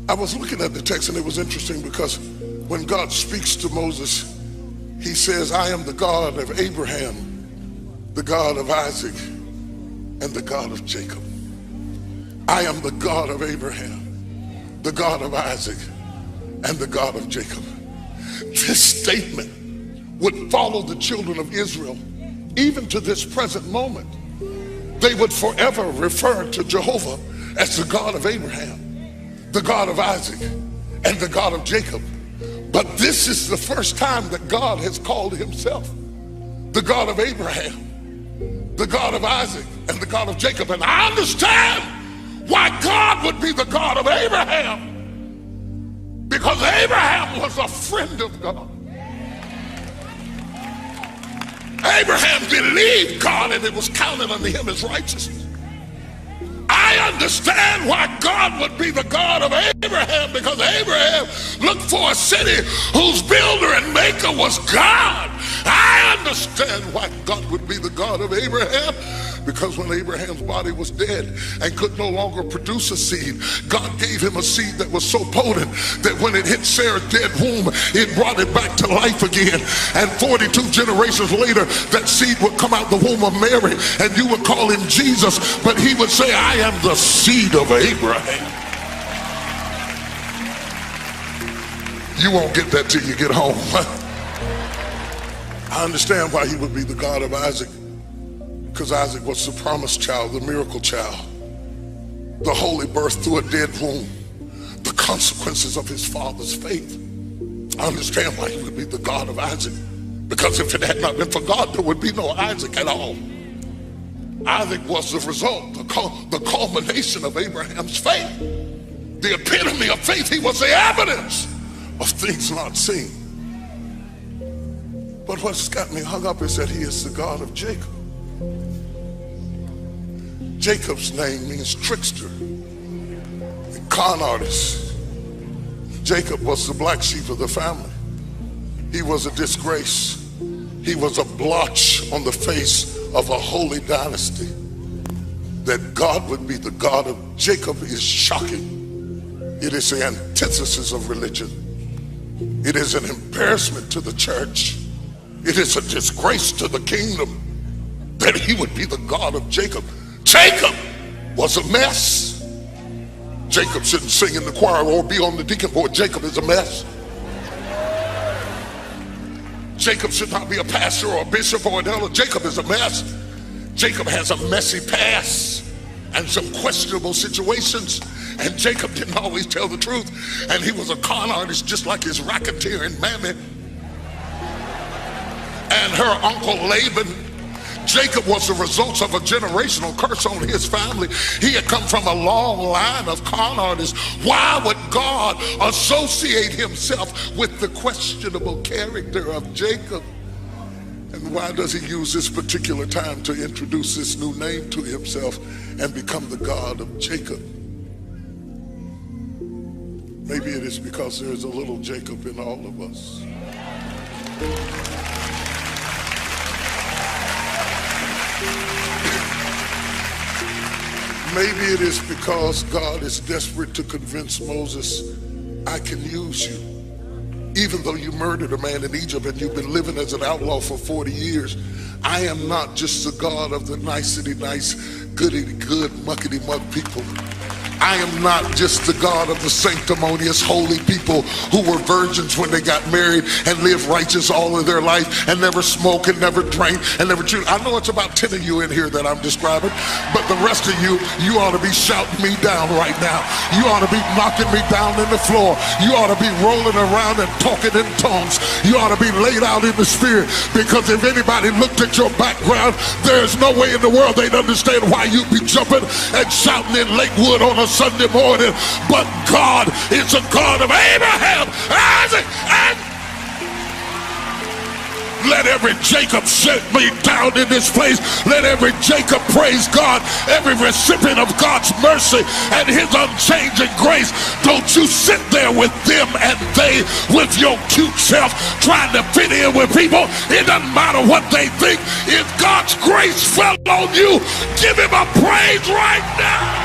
I was looking at the text and it was interesting because when God speaks to Moses, he says, I am the God of Abraham, the God of Isaac, and the God of Jacob. I am the God of Abraham, the God of Isaac, and the God of Jacob. This statement would follow the children of Israel even to this present moment. They would forever refer to Jehovah as the God of Abraham, the God of Isaac, and the God of Jacob. But this is the first time that God has called himself the God of Abraham, the God of Isaac, and the God of Jacob. And I understand why God would be the God of Abraham, because Abraham was a friend of God. Abraham believed God and it was counted unto him as righteousness. I understand why God would be the God of Abraham, because Abraham looked for a city whose builder and maker was God. I understand why God would be the God of Abraham, because when Abraham's body was dead and could no longer produce a seed, God gave him a seed that was so potent that when it hit Sarah's dead womb, it brought it back to life again. And 42 generations later, that seed would come out the womb of Mary, and you would call him Jesus, but he would say, I am the seed of Abraham. You won't get that till you get home. I understand why he would be the God of Isaac, because Isaac was the promised child, the miracle child, the holy birth through a dead womb, the consequences of his father's faith. I understand why he would be the God of Isaac, because if it had not been for God, there would be no Isaac at all. Isaac was the result, the culmination of Abraham's faith, the epitome of faith. He was the evidence of things not seen. But what's got me hung up is that he is the God of Jacob. Jacob's name means trickster and con artist. Jacob was the black sheep of the family. He was a disgrace. He was a blotch on the face of a holy dynasty. That God would be the God of Jacob is shocking. It is the antithesis of religion. It is an embarrassment to the church. It is a disgrace to the kingdom that he would be the God of Jacob. Jacob was a mess. Jacob shouldn't sing in the choir or be on the deacon board. Jacob is a mess. Jacob should not be a pastor or a bishop or an elder. Jacob is a mess. Jacob has a messy past and some questionable situations. And Jacob didn't always tell the truth. And he was a con artist just like his racketeering mammy and her uncle Laban. Jacob was the result of a generational curse on his family. He had come from a long line of con artists. Why would God associate himself with the questionable character of Jacob? And why does he use this particular time to introduce this new name to himself and become the God of Jacob? Maybe it is because there's a little Jacob in all of us. Maybe it is because God is desperate to convince Moses, I can use you. Even though you murdered a man in Egypt and you've been living as an outlaw for 40 years, I am not just the God of the nicety nice, goody good, muckety muck people. I am not just the God of the sanctimonious holy people who were virgins when they got married and lived righteous all of their life and never smoked and never drank and never chewed. I know it's about 10 of you in here that I'm describing, but the rest of you, you ought to be shouting me down right now. You ought to be knocking me down in the floor. You ought to be rolling around and talking in tongues. You ought to be laid out in the spirit, because if anybody looked at your background, there's no way in the world they'd understand why you'd be jumping and shouting in Lakewood on a Sunday morning. But God is a God of Abraham, Isaac, and let every Jacob shut me down in this place. Let every Jacob praise God, every recipient of God's mercy and his unchanging grace. Don't you sit there with them and they with your cute self trying to fit in with people. It doesn't matter what they think. If God's grace fell on you, give him a praise right now.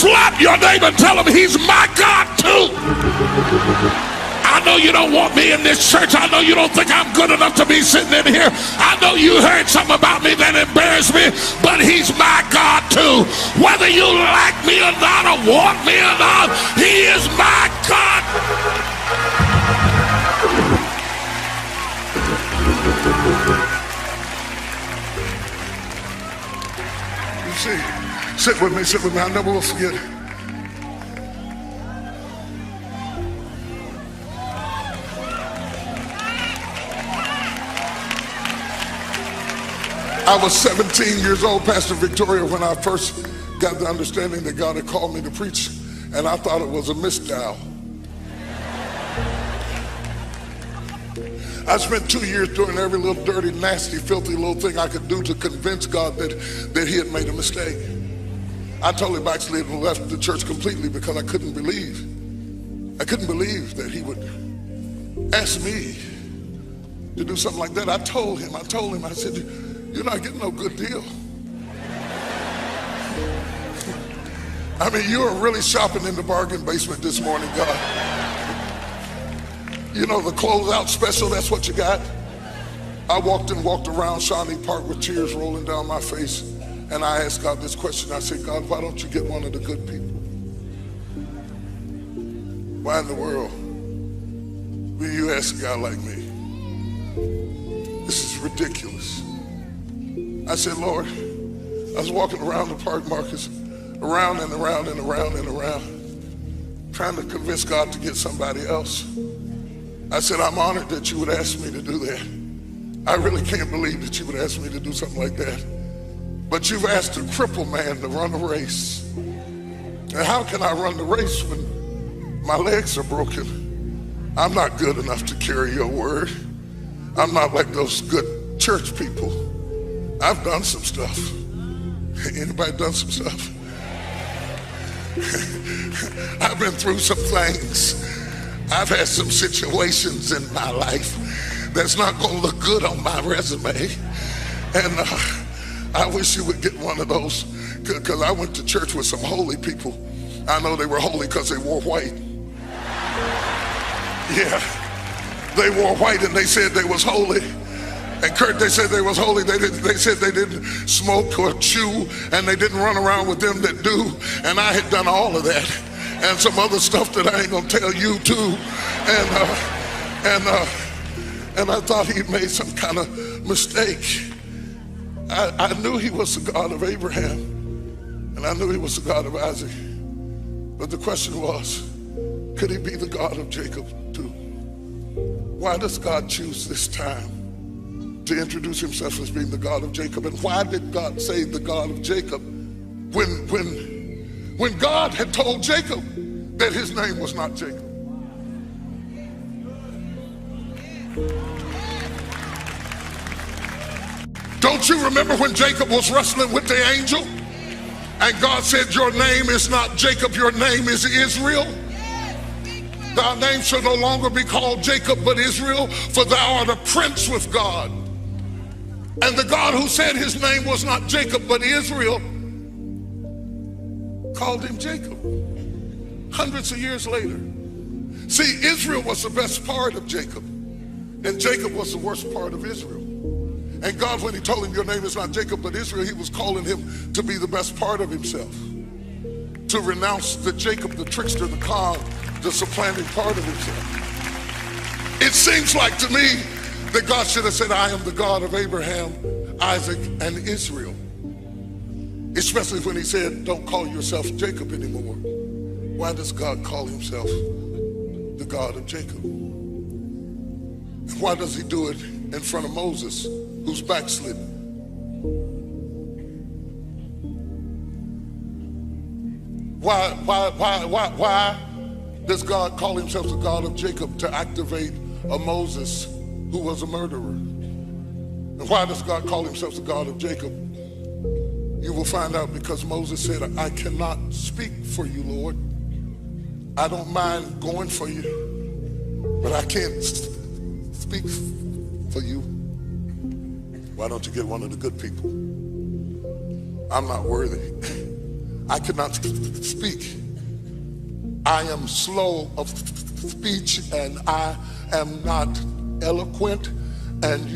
Slap your neighbor and tell him he's my God too. I know you don't want me in this church. I know you don't think I'm good enough to be sitting in here. I know you heard something about me that embarrassed me, but he's my God too. Whether you like me or not, or want me or not, he is my God. You see, sit with me, I never will forget it. I was 17 years old, Pastor Victoria, when I first got the understanding that God had called me to preach, and I thought it was a misdial. I spent 2 years doing every little dirty, nasty, filthy little thing I could do to convince God that he had made a mistake. I totally backslid and left the church completely because I couldn't believe that he would ask me to do something like that. I told him, I said, you're not getting no good deal. I mean, you are really shopping in the bargain basement this morning, God. You know, the closeout special, that's what you got. I walked around Shawnee Park with tears rolling down my face, and I asked God this question. I said, God, why don't you get one of the good people? Why in the world will you ask a guy like me? This is ridiculous. I said, Lord, I was walking around the park, Marcus, around and around and around and around, trying to convince God to get somebody else. I said, I'm honored that you would ask me to do that. I really can't believe that you would ask me to do something like that. But you've asked a crippled man to run a race. And how can I run the race when my legs are broken? I'm not good enough to carry your word. I'm not like those good church people. I've done some stuff. Anybody done some stuff? I've been through some things. I've had some situations in my life that's not going to look good on my resume. And I wish you would get one of those, because I went to church with some holy people. I know they were holy because they wore white. Yeah, they wore white and they said they was holy. And Kurt, they said they was holy. They said they didn't smoke or chew, and they didn't run around with them that do. And I had done all of that, and some other stuff that I ain't gonna tell you too. And I thought he made some kind of mistake. I knew he was the God of Abraham, and I knew he was the God of Isaac. But the question was, could he be the God of Jacob too? Why does God choose this time to introduce himself as being the God of Jacob? And why did God say the God of Jacob when God had told Jacob that his name was not Jacob? Don't you remember when Jacob was wrestling with the angel? And God said, your name is not Jacob, your name is Israel. Thy name shall no longer be called Jacob, but Israel, for thou art a prince with God. And the God who said his name was not Jacob, but Israel, called him Jacob hundreds of years later. See, Israel was the best part of Jacob, and Jacob was the worst part of Israel. And God, when he told him your name is not Jacob, but Israel, he was calling him to be the best part of himself, to renounce the Jacob, the trickster, the con, the supplanting part of himself. It seems like to me that God should have said, I am the God of Abraham, Isaac, and Israel. Especially when he said, don't call yourself Jacob anymore. Why does God call himself the God of Jacob? And why does he do it in front of Moses, who's backslidden? Why does God call himself the God of Jacob to activate a Moses who was a murderer? And why does God call himself the God of Jacob? You will find out because Moses said, I cannot speak for you, Lord. I don't mind going for you, but I can't speak for you. Why don't you get one of the good people? I'm not worthy. I cannot speak. I am slow of speech and I am not eloquent. And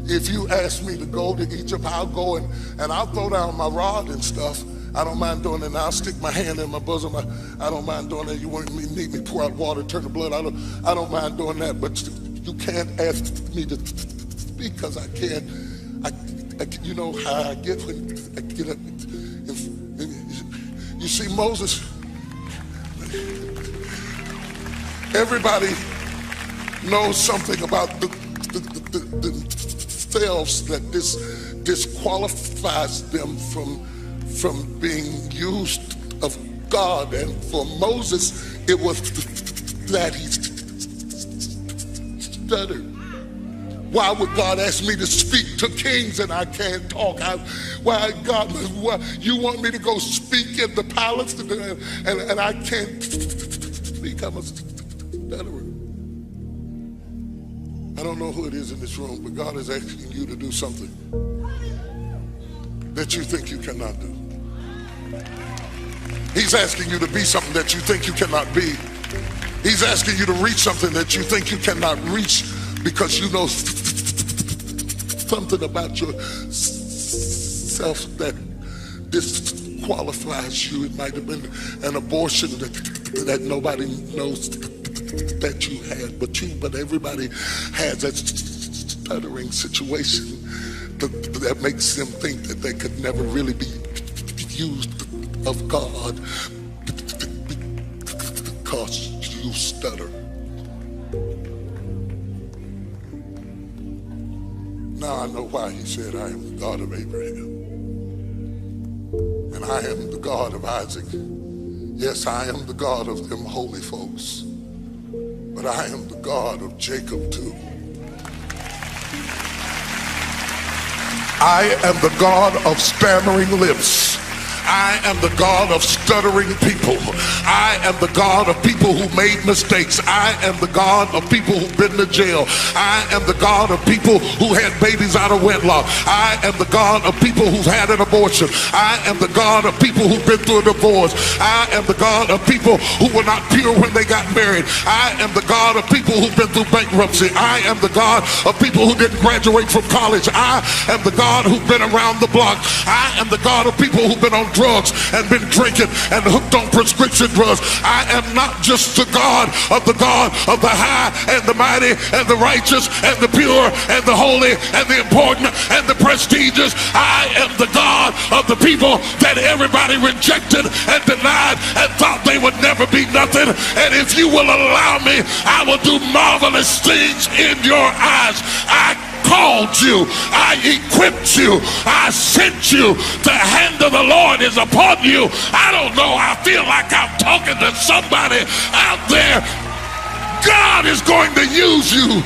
if you ask me to go to Egypt, I'll go and I'll throw down my rod and stuff. I don't mind doing it. And I'll stick my hand in my bosom. I don't mind doing that. You need me pour out water, turn the blood. I don't mind doing that. But you can't ask me to speak because I can't. You know how I get when I get up. You see, Moses, everybody knows something about themselves that disqualifies them from being used of God. And for Moses, it was that he stuttered. Why would God ask me to speak to kings and I can't talk? Why, God, you want me to go speak in the palace and I can't speak? I'm a stutterer. I don't know who it is in this room, but God is asking you to do something that you think you cannot do. He's asking you to be something that you think you cannot be. He's asking you to reach something that you think you cannot reach because you know something about yourself that disqualifies you. It might have been an abortion that nobody knows that you had, but everybody has that stuttering situation that makes them think that they could never really be used of God because you stutter. Now I know why he said, I am the God of Abraham, and I am the God of Isaac. Yes, I am the God of them holy folks, but I am the God of Jacob too. I am the God of stammering lips. I am the God of stuttering people. I am the God of people who made mistakes. I am the God of people who've been to jail. I am the God of people who had babies out of wedlock. I am the God of people who've had an abortion. I am the God of people who've been through a divorce. I am the God of people who were not pure when they got married. I am the God of people who've been through bankruptcy. I am the God of people who didn't graduate from college. I am the God who's been around the block. I am the God of people who've been on drugs and been drinking and hooked on prescription drugs. I am not just the God of the high and the mighty and the righteous and the pure and the holy and the important and the prestigious. I am the God of the people that everybody rejected and denied and thought they would never be nothing. And if you will allow me, I will do marvelous things in your eyes. I called you, I equipped you, I sent you. The hand of the Lord is upon you. I don't know, I feel like I'm talking to somebody out there. God is going to use you.